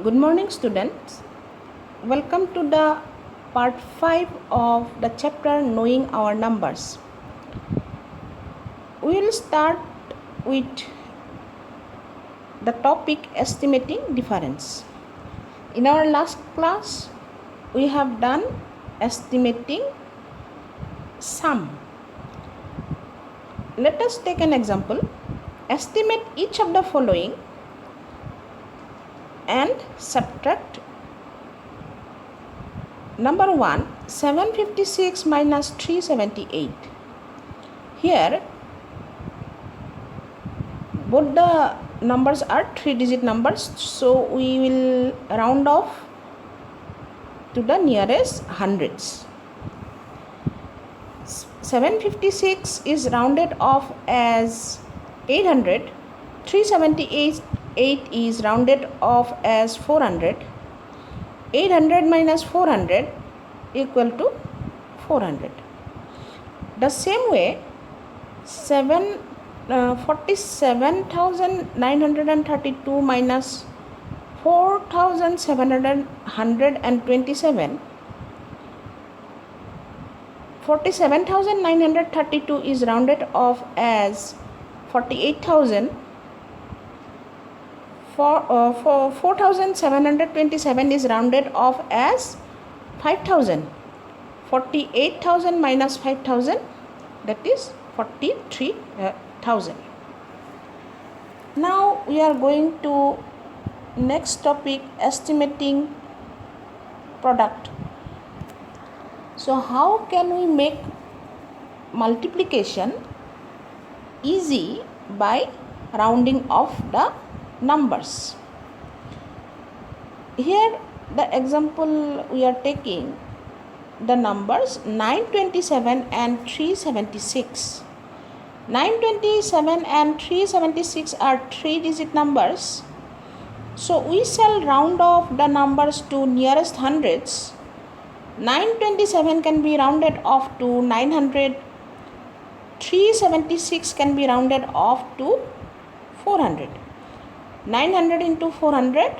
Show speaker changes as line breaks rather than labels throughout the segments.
Good morning, students. Welcome to the part 5 of the chapter Knowing Our Numbers. We will start with the topic Estimating Difference. In our last class, we have done estimating sum. Let us take an example. Estimate each of the following and subtract. Number 1, 756 minus 378. Here, both the numbers are 3-digit numbers, so we will round off to the nearest hundreds. 756 is rounded off as 800. 378 is rounded off as 400. 800 minus 400 equal to 400. The same way, 47,932 minus 4,727. 47,932 is rounded off as 48,000. 4,727 is rounded off as 5,000. 48,000 minus 5,000, that is 43,000. Now we are going to next topic, estimating product. So how can we make multiplication easy by rounding off the numbers? Here the example we are taking the numbers 927 and 376. 927 and 376 are 3-digit numbers, so we shall round off the numbers to nearest hundreds. 927 can be rounded off to 900. 376 can be rounded off to 400. 900 into 400,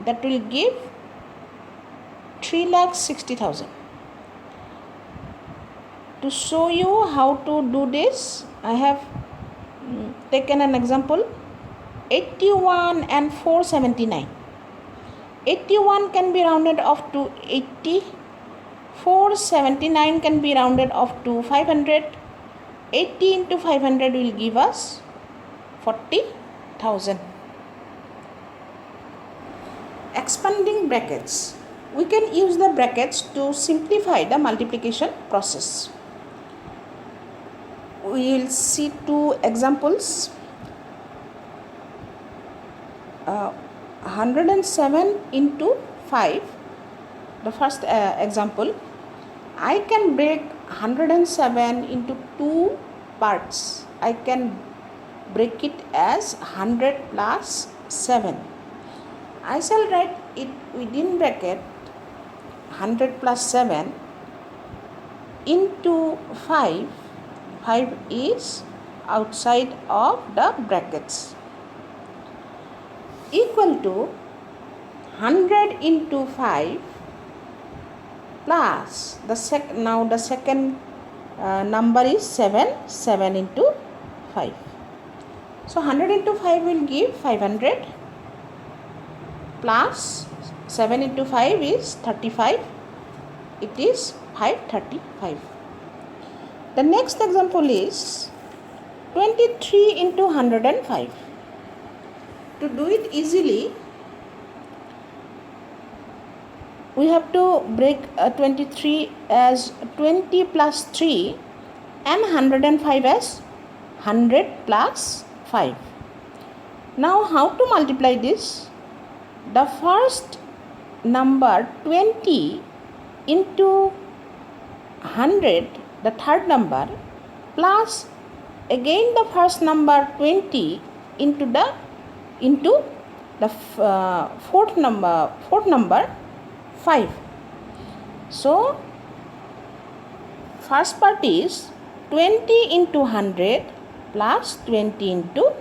that will give 3,60,000. To show you how to do this, I have taken an example. 81 and 479. 81 can be rounded off to 80. 479 can be rounded off to 500. 80 into 500 will give us 40,000. Expanding brackets. We can use the brackets to simplify the multiplication process. We will see two examples. 107 into 5. The first example, I can break 107 into two parts. I can break it as 100 plus 7. I shall write it within bracket 100 plus 7 into 5. 5 is outside of the brackets, equal to 100 into 5 plus the second number is 7 into 5. So 100 into 5 will give 500 plus 7 into 5 is 35. It is 535. The next example is 23 into 105. To do it easily, we have to break 23 as 20 plus 3 and 105 as 100 plus 5. Now how to multiply this? The first number 20 into 100, the third number, plus again the first number 20 into the fourth number 5. So first part is 20 into 100 plus 20 into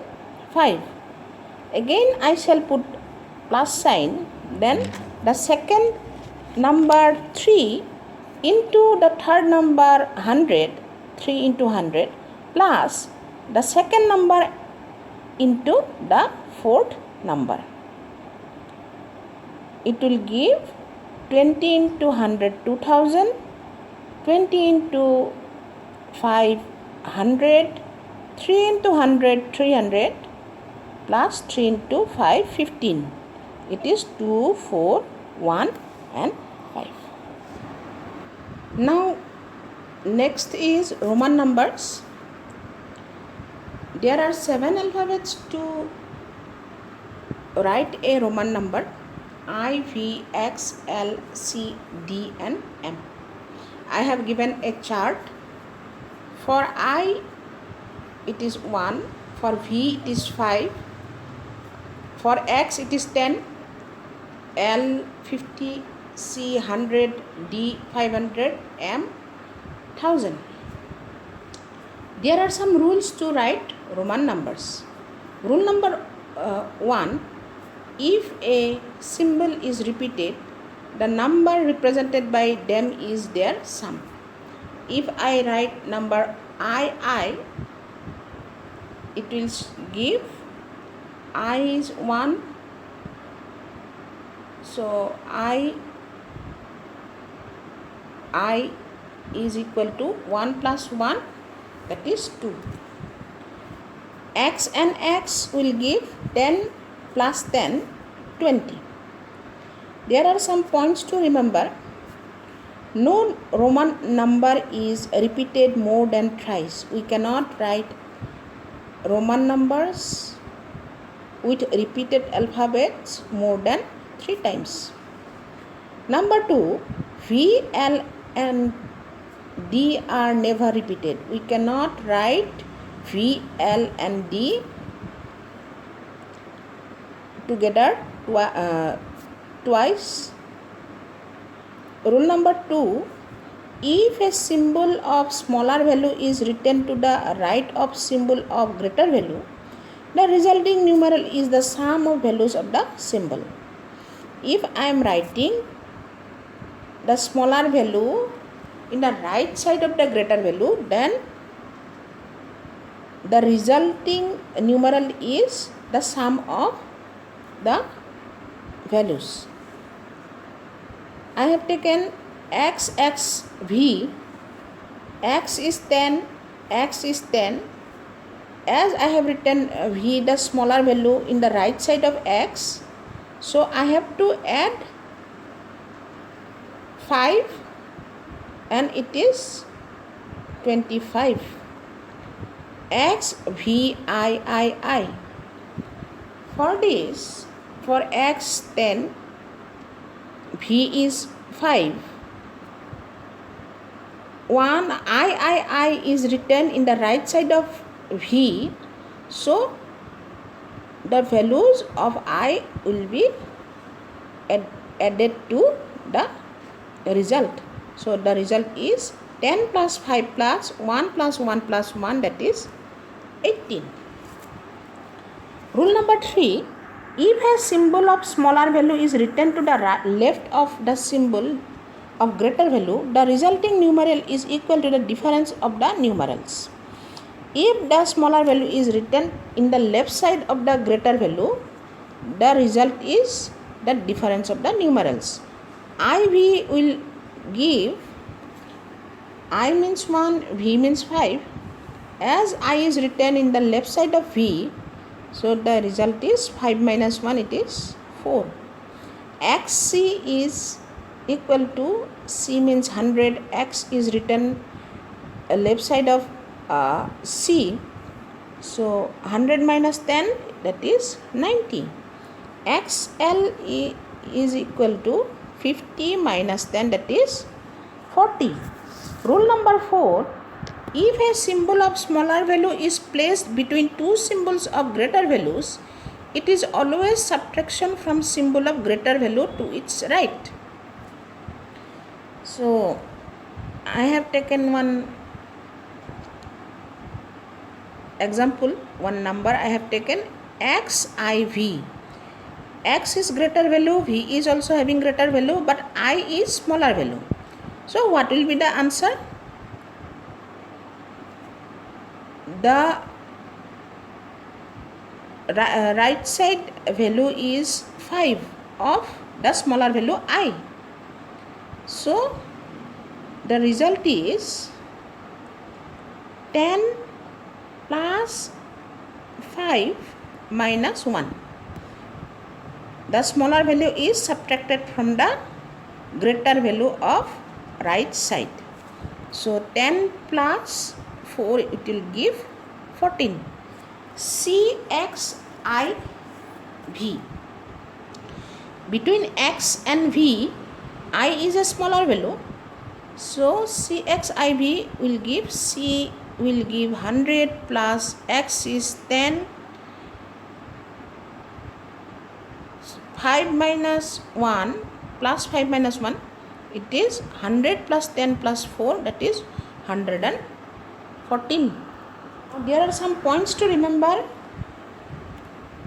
5. Again I shall put plus sign, then the second number 3 into the third number 100, 3 into 100 plus the second number into the fourth number. It will give 20 into 100, 2000, 20 into 500, 3 into 100, 300 plus 3 into 5, 15. It is 2, 4, 1 and 5. Now next is Roman numbers. There are 7 alphabets to write a Roman number: I, V, X, L, C, D and M. I have given a chart. For I it is 1, for V it is 5, for X it is 10, L 50, C 100, D 500, M 1000. There are some rules to write Roman numbers. Rule number 1: if a symbol is repeated, the number represented by them is their sum. If I write number I, it will give I is 1, so I is equal to 1 plus 1, that is 2. X and X will give 10 plus 10, 20. There are some points to remember. No Roman number is repeated more than thrice. We cannot write Roman numbers with repeated alphabets more than 3 times. Number 2, V, L and D are never repeated. We cannot write V, L and D together twice. Rule number 2, if a symbol of smaller value is written to the right of symbol of greater value, the resulting numeral is the sum of values of the symbol. If I am writing the smaller value in the right side of the greater value, then the resulting numeral is the sum of the values. I have taken X, X, V. X is 10, X is 10. As I have written V, the smaller value, in the right side of X, so I have to add 5 and it is 25. X, V, I. For this, for X 10, V is 5. 1 I is written in the right side of V, so the values of I will be added to the result. So the result is 10 plus 5 plus 1 plus 1 plus 1, that is 18. Rule number 3, if a symbol of smaller value is written to the left of the symbol of greater value, the resulting numeral is equal to the difference of the numerals. If the smaller value is written in the left side of the greater value, the result is the difference of the numerals. IV will give I means 1, V means 5. As I is written in the left side of V, so the result is 5 minus 1, it is 4. XC is equal to C means 100. X is written left side of C, so 100 minus 10, that is 90. XL is equal to 50 minus 10, that is 40. Rule number 4, if a symbol of smaller value is placed between two symbols of greater values, it is always subtraction from symbol of greater value to its right. So I have taken one example, one number I have taken XIV. x is greater value, v is also having greater value, but I is smaller value. So what will be the answer? The right side value is 5 of the smaller value I. So the result is 10 plus 5 minus 1. The smaller value is subtracted from the greater value of right side. So 10 plus 4, it will give 14. CXIV. Between x and v, I is a smaller value. So CXIV will give 100 plus x is 10. 5 minus 1 plus 5 minus 1, it is 100 plus 10 plus 4, that is 114. There are some points to remember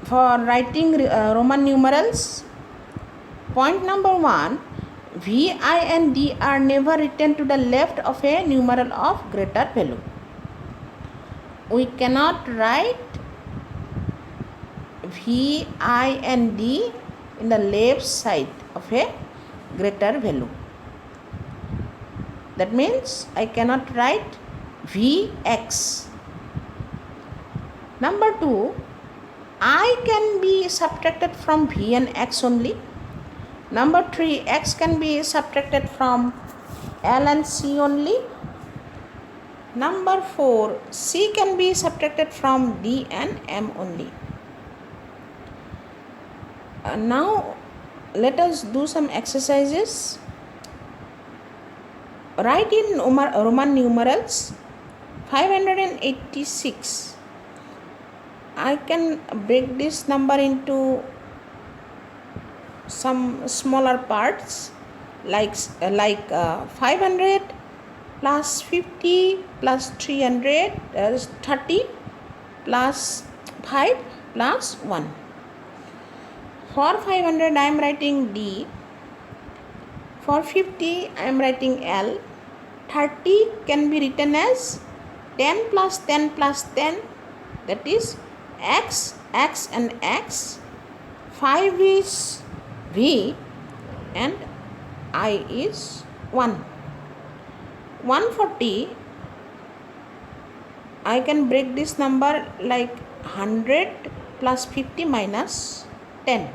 for writing Roman numerals. Point number 1, V, I and D are never written to the left of a numeral of greater value. We cannot write V, I and D in the left side of a greater value. That means I cannot write Vx. Number 2, I can be subtracted from V and X only. Number 3, X can be subtracted from L and C only. Number 4, C can be subtracted from D and M only. Now let us do some exercises. Write in Roman numerals 586. I can break this number into some smaller parts like 500 plus 50 plus 300 is 30 plus 5 plus 1. For 500 I am writing D. For 50 I am writing L. 30 can be written as 10 plus 10 plus 10, that is X, X and X. 5 is V and I is 1. 140, I can break this number like 100 plus 50 minus 10.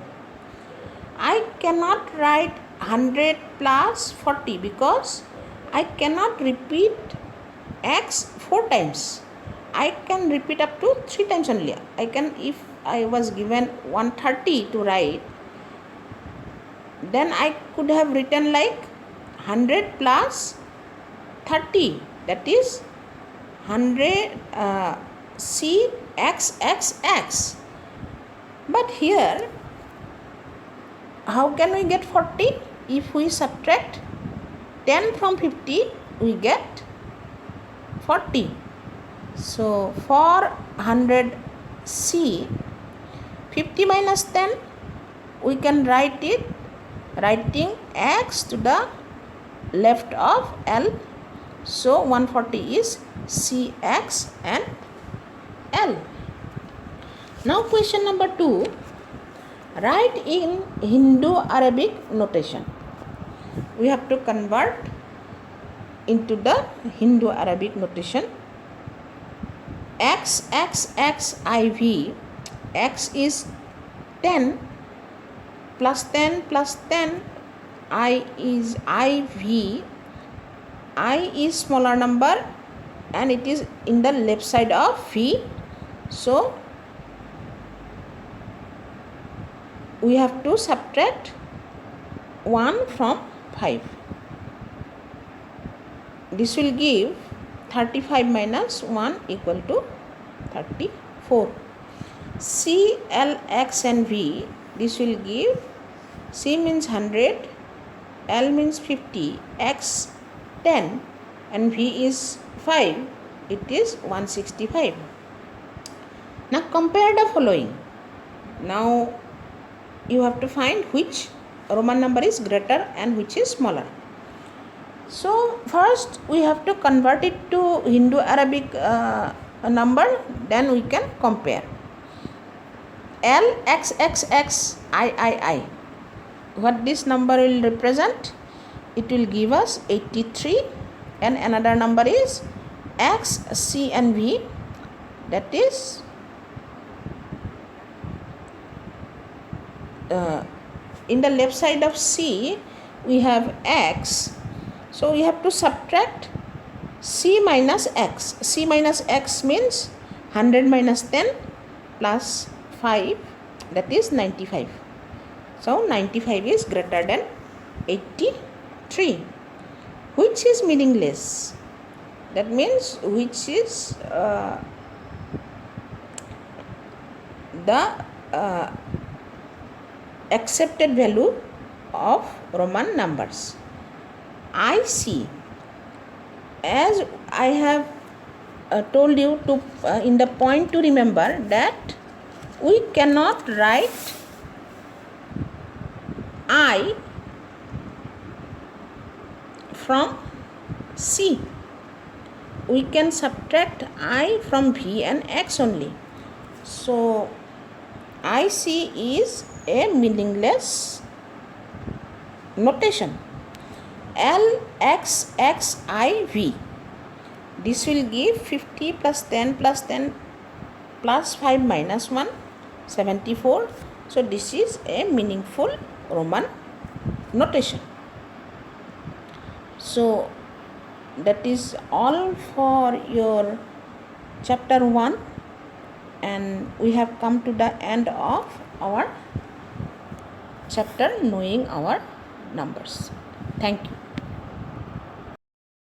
I cannot write 100 plus 40 because I cannot repeat X 4 times. I can repeat up to 3 times only. I can, if I was given 130 to write, then I could have written like 100 plus 30, that is 100 C X X X. But here, how can we get 40? If we subtract 10 from 50, we get 40. So for 100 C, 50 minus 10, we can write it writing X to the left of L. So 140 is CX and L. Now question number 2. Write in Hindu-Arabic notation. We have to convert into the Hindu-Arabic notation. X, X, X, IV. X is 10 plus 10 plus 10. I is IV. I is smaller number and it is in the left side of V. So we have to subtract 1 from 5. This will give 35 minus 1 equal to 34. C, L, X and V, this will give, C means 100, L means 50, X 10 and V is 5, it is 165. Now compare the following. Now you have to find which Roman number is greater and which is smaller. So first we have to convert it to Hindu Arabic number, then we can compare. L X X X I. What this number will represent? It will give us 83, and another number is X, C and V, that is in the left side of C we have X, so we have to subtract C minus X. C minus X means 100 minus 10 plus 5, that is 95. So 95 is greater than 83, which is meaningless. That means which is the accepted value of Roman numbers. I see, as I have told you to in the point to remember that we cannot write I from C. We can subtract I from V and X only. So IC is a meaningless notation. LXXIV. This will give 50 plus 10 plus 10 plus 5 minus 1, 74. So this is a meaningful Roman notation. So that is all for your chapter 1, and we have come to the end of our chapter knowing our numbers. Thank you.